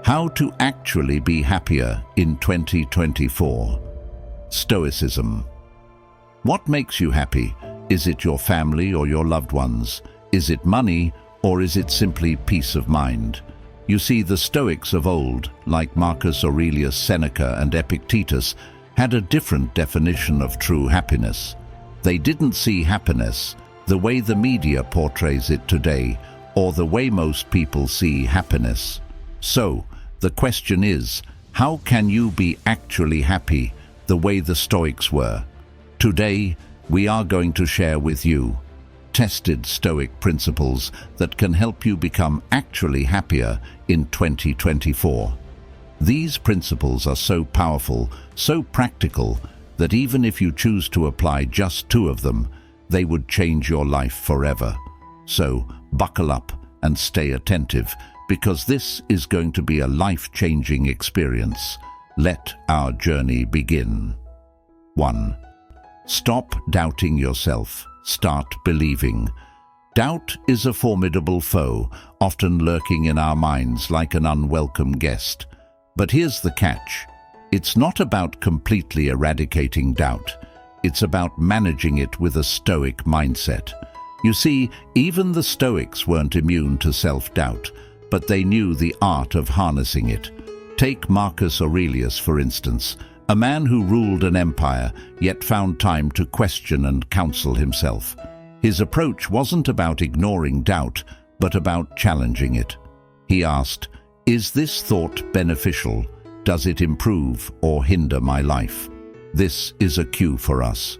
How to actually be happier in 2024. Stoicism. What makes you happy? Is it your family or your loved ones? Is it money, or is it simply peace of mind? You see, the Stoics of old, like Marcus Aurelius Seneca and Epictetus, had a different definition of true happiness. They didn't see happiness the way the media portrays it today, or the way most people see happiness. So, the question is, how can you be actually happy the way the Stoics were? Today, we are going to share with you tested Stoic principles that can help you become actually happier in 2024. These principles are so powerful, so practical, that even if you choose to apply just 2 of them, they would change your life forever. So, buckle up and stay attentive, because this is going to be a life-changing experience. Let our journey begin. 1. Stop doubting yourself. Start believing. Doubt is a formidable foe, often lurking in our minds like an unwelcome guest. But here's the catch. It's not about completely eradicating doubt. It's about managing it with a Stoic mindset. You see, even the Stoics weren't immune to self-doubt, but they knew the art of harnessing it. Take Marcus Aurelius, for instance, a man who ruled an empire, yet found time to question and counsel himself. His approach wasn't about ignoring doubt, but about challenging it. He asked, "Is this thought beneficial? Does it improve or hinder my life?" This is a cue for us.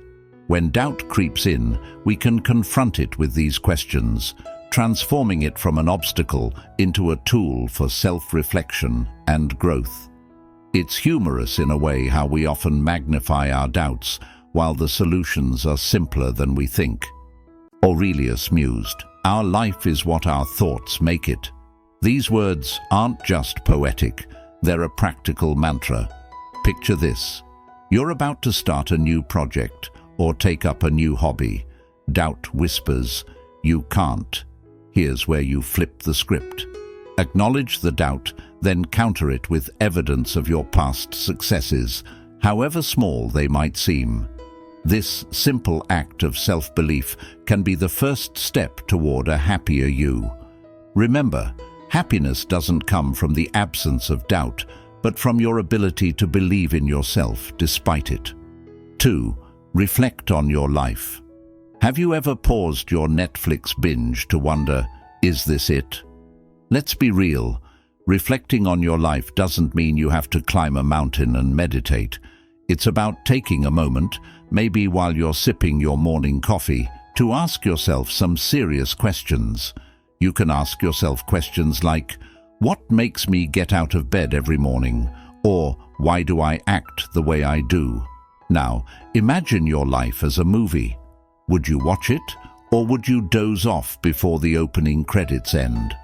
When doubt creeps in, we can confront it with these questions, transforming it from an obstacle into a tool for self-reflection and growth. It's humorous in a way how we often magnify our doubts, while the solutions are simpler than we think. Aurelius mused, "Our life is what our thoughts make it." These words aren't just poetic, they're a practical mantra. Picture this. You're about to start a new project or take up a new hobby. Doubt whispers, "You can't." Here's where you flip the script. Acknowledge the doubt, then counter it with evidence of your past successes, however small they might seem. This simple act of self-belief can be the first step toward a happier you. Remember, happiness doesn't come from the absence of doubt, but from your ability to believe in yourself despite it. 2. Reflect on your life. Have you ever paused your Netflix binge to wonder, is this it? Let's be real. Reflecting on your life doesn't mean you have to climb a mountain and meditate. It's about taking a moment, maybe while you're sipping your morning coffee, to ask yourself some serious questions. You can ask yourself questions like, what makes me get out of bed every morning? Or, why do I act the way I do? Now, imagine your life as a movie. Would you watch it, or would you doze off before the opening credits end?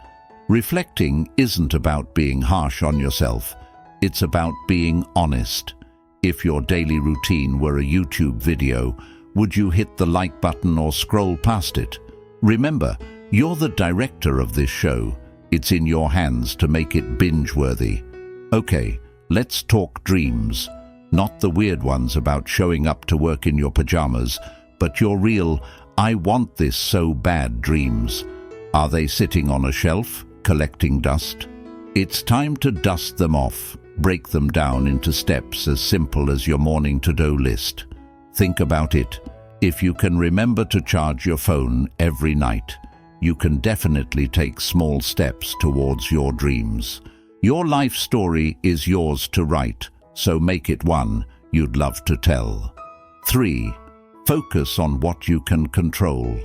Reflecting isn't about being harsh on yourself. It's about being honest. If your daily routine were a YouTube video, would you hit the like button or scroll past it? Remember, you're the director of this show. It's in your hands to make it binge-worthy. Okay, let's talk dreams. Not the weird ones about showing up to work in your pajamas, but your real, "I want this so bad" dreams. Are they sitting on a shelf, collecting dust? It's time to dust them off. Break them down into steps as simple as your morning to-do list. Think about it. If you can remember to charge your phone every night, you can definitely take small steps towards your dreams. Your life story is yours to write, so make it one you'd love to tell. 3. Focus on what you can control.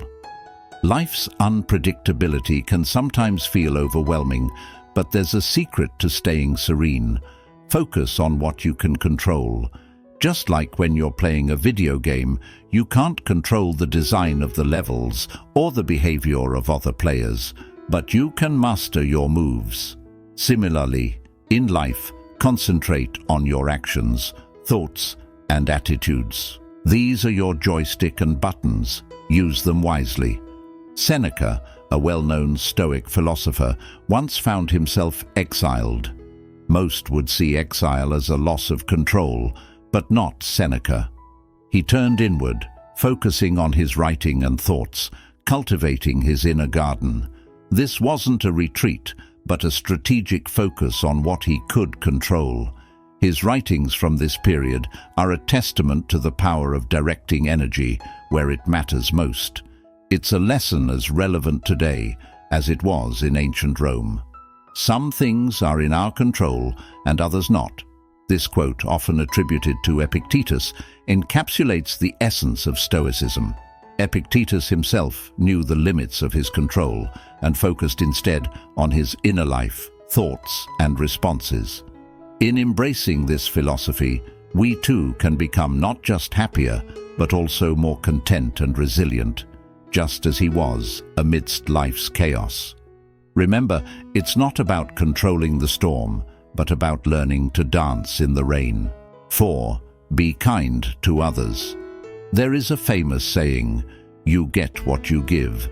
Life's unpredictability can sometimes feel overwhelming, but there's a secret to staying serene. Focus on what you can control. Just like when you're playing a video game, you can't control the design of the levels or the behavior of other players, but you can master your moves. Similarly, in life, concentrate on your actions, thoughts, and attitudes. These are your joystick and buttons. Use them wisely. Seneca, a well-known Stoic philosopher, once found himself exiled. Most would see exile as a loss of control, but not Seneca. He turned inward, focusing on his writing and thoughts, cultivating his inner garden. This wasn't a retreat, but a strategic focus on what he could control. His writings from this period are a testament to the power of directing energy where it matters most. It's a lesson as relevant today as it was in ancient Rome. Some things are in our control and others not. This quote, often attributed to Epictetus, encapsulates the essence of Stoicism. Epictetus himself knew the limits of his control and focused instead on his inner life, thoughts, and responses. In embracing this philosophy, we too can become not just happier, but also more content and resilient, just as he was amidst life's chaos. Remember, it's not about controlling the storm, but about learning to dance in the rain. 4. Be kind to others. There is a famous saying, "You get what you give."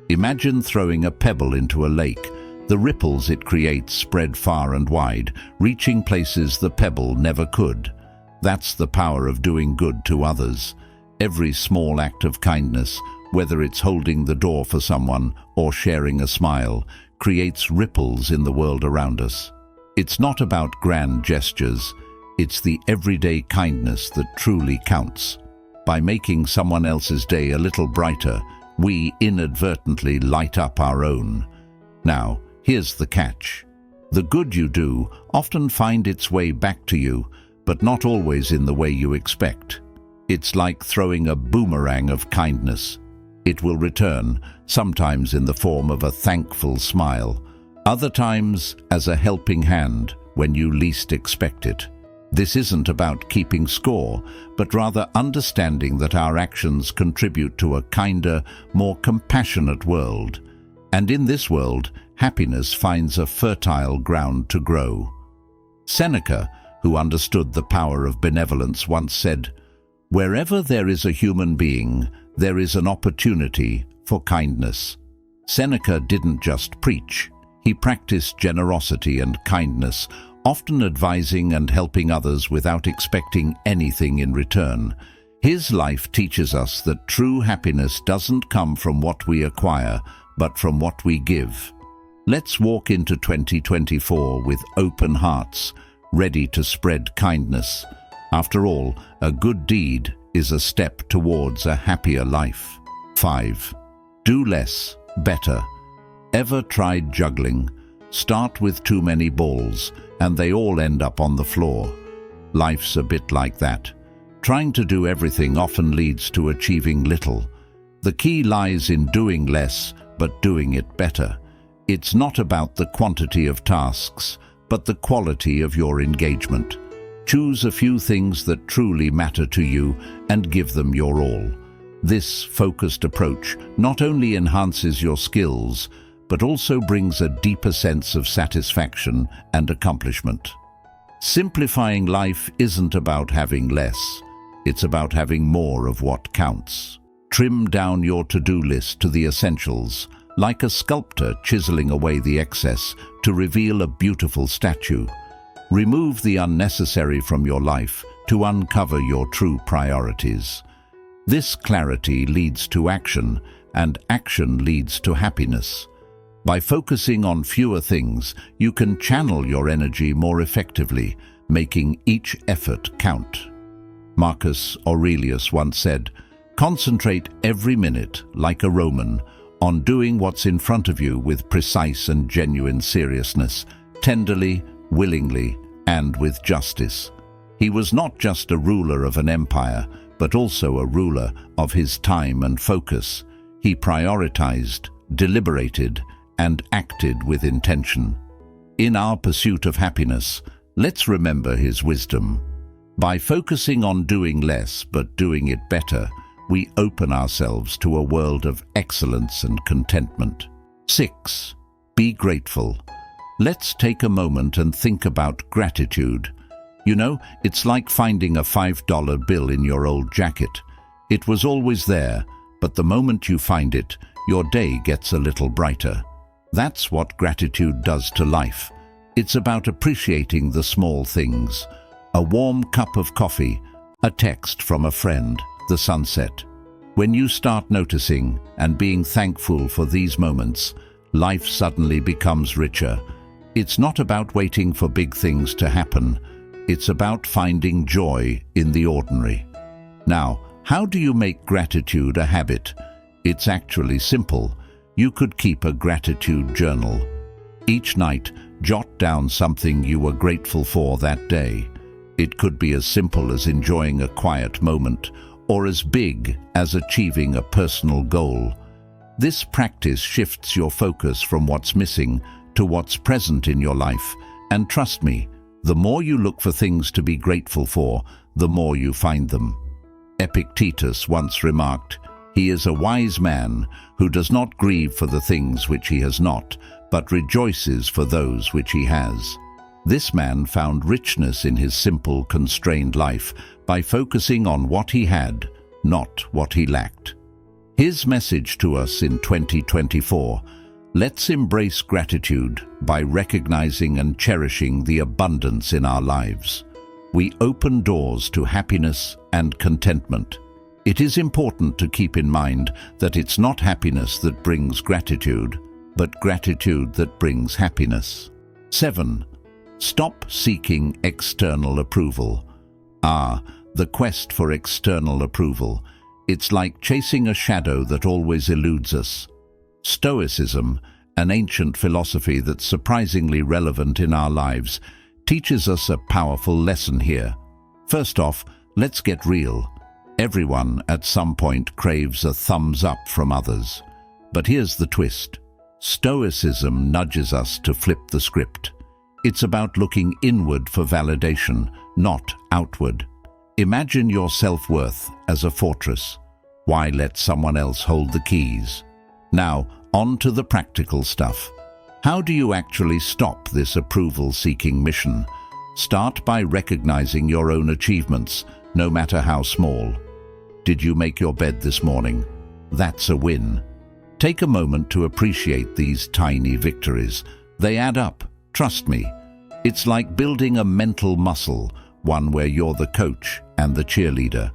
Imagine throwing a pebble into a lake. The ripples it creates spread far and wide, reaching places the pebble never could. That's the power of doing good to others. Every small act of kindness, whether it's holding the door for someone or sharing a smile, creates ripples in the world around us. It's not about grand gestures, it's the everyday kindness that truly counts. By making someone else's day a little brighter, we inadvertently light up our own. Now, here's the catch. The good you do often finds its way back to you, but not always in the way you expect. It's like throwing a boomerang of kindness. It will return, sometimes in the form of a thankful smile, other times as a helping hand when you least expect it. This isn't about keeping score, but rather understanding that our actions contribute to a kinder, more compassionate world. And in this world, happiness finds a fertile ground to grow. Seneca, who understood the power of benevolence, once said, "Wherever there is a human being, there is an opportunity for kindness." Seneca didn't just preach. He practiced generosity and kindness, often advising and helping others without expecting anything in return. His life teaches us that true happiness doesn't come from what we acquire, but from what we give. Let's walk into 2024 with open hearts, ready to spread kindness. After all, a good deed is a step towards a happier life. 5. Do less, better. Ever tried juggling? Start with too many balls, and they all end up on the floor. Life's a bit like that. Trying to do everything often leads to achieving little. The key lies in doing less, but doing it better. It's not about the quantity of tasks, but the quality of your engagement. Choose a few things that truly matter to you and give them your all. This focused approach not only enhances your skills, but also brings a deeper sense of satisfaction and accomplishment. Simplifying life isn't about having less, it's about having more of what counts. Trim down your to-do list to the essentials, like a sculptor chiseling away the excess to reveal a beautiful statue. Remove the unnecessary from your life to uncover your true priorities. This clarity leads to action, and action leads to happiness. By focusing on fewer things, you can channel your energy more effectively, making each effort count. Marcus Aurelius once said, "Concentrate every minute, like a Roman, on doing what's in front of you with precise and genuine seriousness, tenderly, willingly, and with justice." He was not just a ruler of an empire, but also a ruler of his time and focus. He prioritized, deliberated, and acted with intention. In our pursuit of happiness, let's remember his wisdom. By focusing on doing less but doing it better, we open ourselves to a world of excellence and contentment. 6. Be grateful. Let's take a moment and think about gratitude. You know, it's like finding a $5 bill in your old jacket. It was always there, but the moment you find it, your day gets a little brighter. That's what gratitude does to life. It's about appreciating the small things. A warm cup of coffee, a text from a friend, the sunset. When you start noticing and being thankful for these moments, life suddenly becomes richer. It's not about waiting for big things to happen. It's about finding joy in the ordinary. Now, how do you make gratitude a habit? It's actually simple. You could keep a gratitude journal. Each night, jot down something you were grateful for that day. It could be as simple as enjoying a quiet moment, or as big as achieving a personal goal. This practice shifts your focus from what's missing to what's present in your life, and trust me, the more you look for things to be grateful for, the more you find them. Epictetus once remarked, "He is a wise man who does not grieve for the things which he has not, but rejoices for those which he has." This man found richness in his simple, constrained life by focusing on what he had, not what he lacked. His message to us in 2024: let's embrace gratitude by recognizing and cherishing the abundance in our lives. We open doors to happiness and contentment. It is important to keep in mind that it's not happiness that brings gratitude, but gratitude that brings happiness. 7. Stop seeking external approval. The quest for external approval. It's like chasing a shadow that always eludes us. Stoicism, an ancient philosophy that's surprisingly relevant in our lives, teaches us a powerful lesson here. First off, let's get real. Everyone at some point craves a thumbs up from others. But here's the twist. Stoicism nudges us to flip the script. It's about looking inward for validation, not outward. Imagine your self-worth as a fortress. Why let someone else hold the keys? Now, on to the practical stuff. How do you actually stop this approval-seeking mission? Start by recognizing your own achievements, no matter how small. Did you make your bed this morning? That's a win. Take a moment to appreciate these tiny victories. They add up, trust me. It's like building a mental muscle, one where you're the coach and the cheerleader.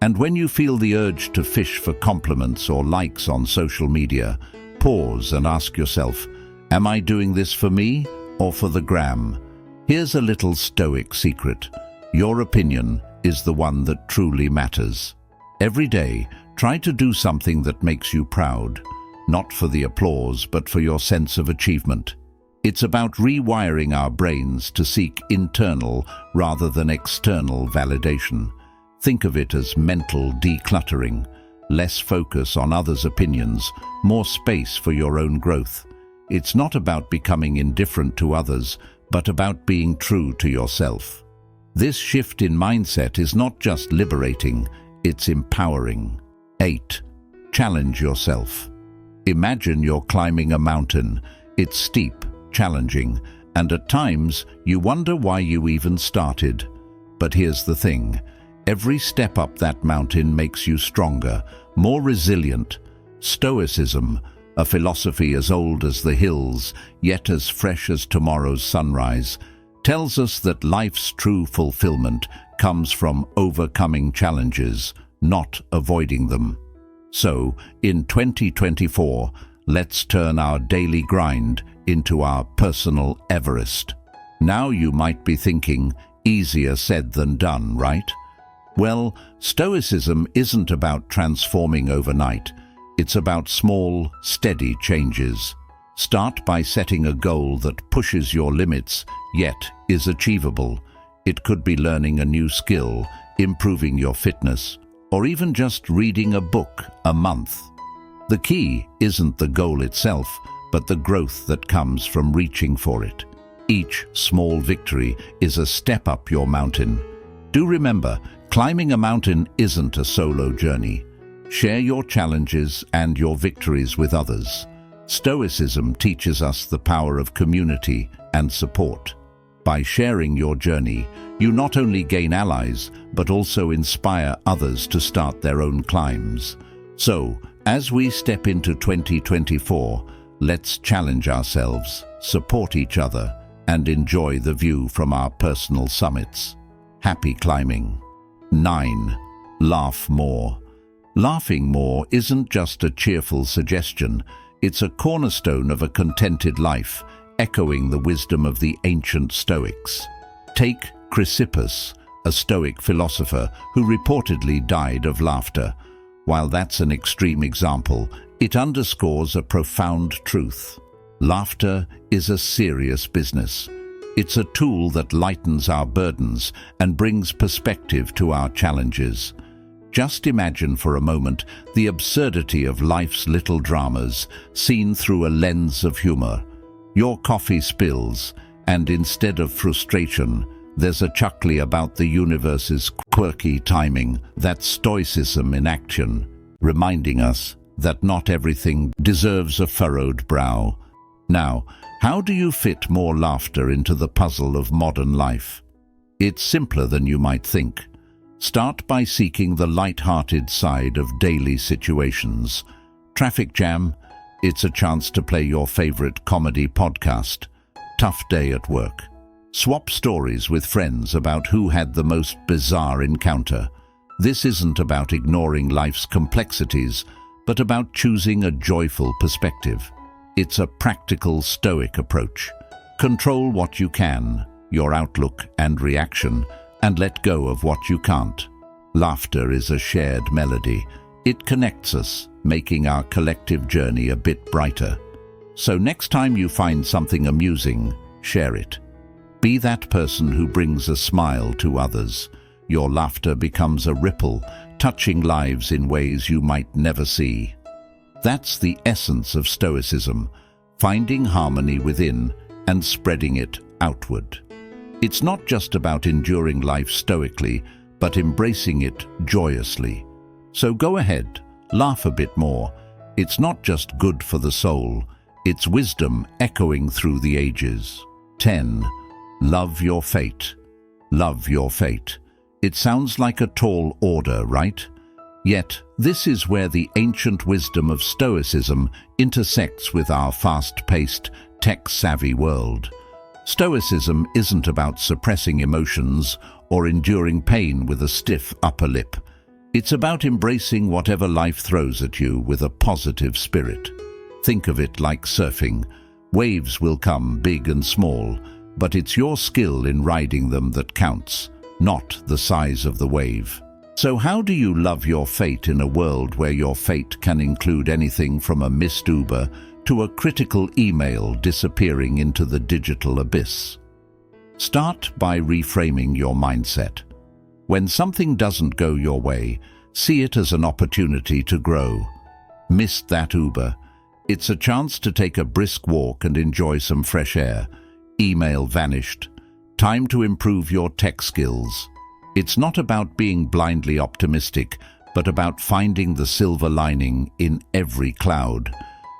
And when you feel the urge to fish for compliments or likes on social media, pause and ask yourself, am I doing this for me or for the gram? Here's a little Stoic secret. Your opinion is the one that truly matters. Every day, try to do something that makes you proud, not for the applause, but for your sense of achievement. It's about rewiring our brains to seek internal rather than external validation. Think of it as mental decluttering. Less focus on others' opinions, more space for your own growth. It's not about becoming indifferent to others, but about being true to yourself. This shift in mindset is not just liberating, it's empowering. 8. Challenge yourself. Imagine you're climbing a mountain. It's steep, challenging, and at times you wonder why you even started. But here's the thing. Every step up that mountain makes you stronger, more resilient. Stoicism, a philosophy as old as the hills, yet as fresh as tomorrow's sunrise, tells us that life's true fulfillment comes from overcoming challenges, not avoiding them. So, in 2024, let's turn our daily grind into our personal Everest. Now you might be thinking, easier said than done, right? Well, Stoicism isn't about transforming overnight. It's about small, steady changes. Start by setting a goal that pushes your limits, yet is achievable. It could be learning a new skill, improving your fitness, or even just reading a book a month. The key isn't the goal itself, but the growth that comes from reaching for it. Each small victory is a step up your mountain. Do remember, climbing a mountain isn't a solo journey. Share your challenges and your victories with others. Stoicism teaches us the power of community and support. By sharing your journey, you not only gain allies, but also inspire others to start their own climbs. So, as we step into 2024, let's challenge ourselves, support each other, and enjoy the view from our personal summits. Happy climbing. 9. Laugh more. Laughing more isn't just a cheerful suggestion, it's a cornerstone of a contented life, echoing the wisdom of the ancient Stoics. Take Chrysippus, a Stoic philosopher who reportedly died of laughter. While that's an extreme example, it underscores a profound truth. Laughter is a serious business. It's a tool that lightens our burdens and brings perspective to our challenges. Just imagine for a moment the absurdity of life's little dramas seen through a lens of humor. Your coffee spills, and instead of frustration, there's a chuckle about the universe's quirky timing. That's Stoicism in action, reminding us that not everything deserves a furrowed brow. Now, how do you fit more laughter into the puzzle of modern life? It's simpler than you might think. Start by seeking the light-hearted side of daily situations. Traffic jam? It's a chance to play your favorite comedy podcast. Tough day at work? Swap stories with friends about who had the most bizarre encounter. This isn't about ignoring life's complexities, but about choosing a joyful perspective. It's a practical Stoic approach. Control what you can, your outlook and reaction, and let go of what you can't. Laughter is a shared melody. It connects us, making our collective journey a bit brighter. So next time you find something amusing, share it. Be that person who brings a smile to others. Your laughter becomes a ripple, touching lives in ways you might never see. That's the essence of Stoicism, finding harmony within and spreading it outward. It's not just about enduring life stoically, but embracing it joyously. So go ahead, laugh a bit more. It's not just good for the soul, it's wisdom echoing through the ages. 10. Love your fate. Love your fate. It sounds like a tall order, right? Yet, this is where the ancient wisdom of Stoicism intersects with our fast-paced, tech-savvy world. Stoicism isn't about suppressing emotions or enduring pain with a stiff upper lip. It's about embracing whatever life throws at you with a positive spirit. Think of it like surfing. Waves will come big and small, but it's your skill in riding them that counts, not the size of the wave. So how do you love your fate in a world where your fate can include anything from a missed Uber to a critical email disappearing into the digital abyss? Start by reframing your mindset. When something doesn't go your way, see it as an opportunity to grow. Missed that Uber? It's a chance to take a brisk walk and enjoy some fresh air. Email vanished. Time to improve your tech skills. It's not about being blindly optimistic, but about finding the silver lining in every cloud.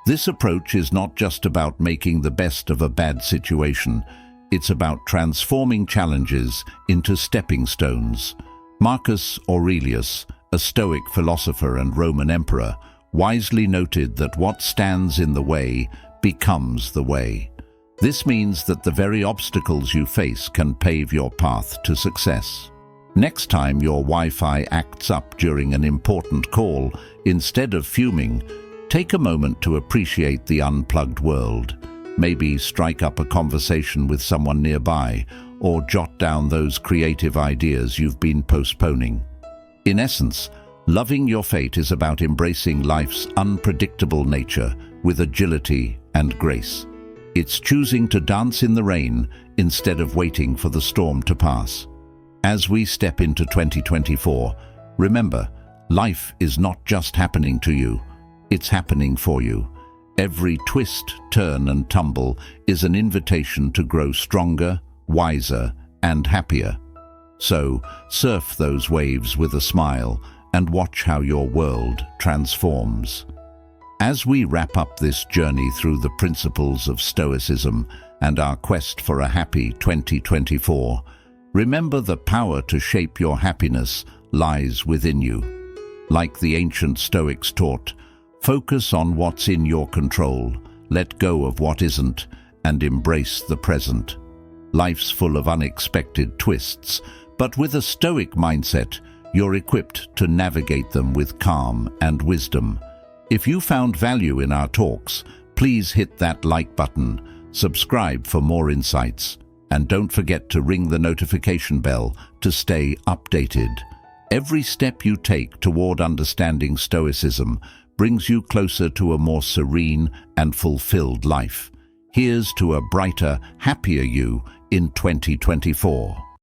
This approach is not just about making the best of a bad situation. It's about transforming challenges into stepping stones. Marcus Aurelius, a Stoic philosopher and Roman emperor, wisely noted that what stands in the way becomes the way. This means that the very obstacles you face can pave your path to success. Next time your Wi-Fi acts up during an important call, instead of fuming, take a moment to appreciate the unplugged world. Maybe strike up a conversation with someone nearby, or jot down those creative ideas you've been postponing. In essence, loving your fate is about embracing life's unpredictable nature with agility and grace. It's choosing to dance in the rain instead of waiting for the storm to pass. As we step into 2024, remember, life is not just happening to you, it's happening for you. Every twist, turn and tumble is an invitation to grow stronger, wiser and happier. So, surf those waves with a smile and watch how your world transforms. As we wrap up this journey through the principles of Stoicism and our quest for a happy 2024, remember the power to shape your happiness lies within you. Like the ancient Stoics taught, focus on what's in your control, let go of what isn't, and embrace the present. Life's full of unexpected twists, but with a Stoic mindset, you're equipped to navigate them with calm and wisdom. If you found value in our talks, please hit that like button, subscribe for more insights, and don't forget to ring the notification bell to stay updated. Every step you take toward understanding Stoicism brings you closer to a more serene and fulfilled life. Here's to a brighter, happier you in 2024.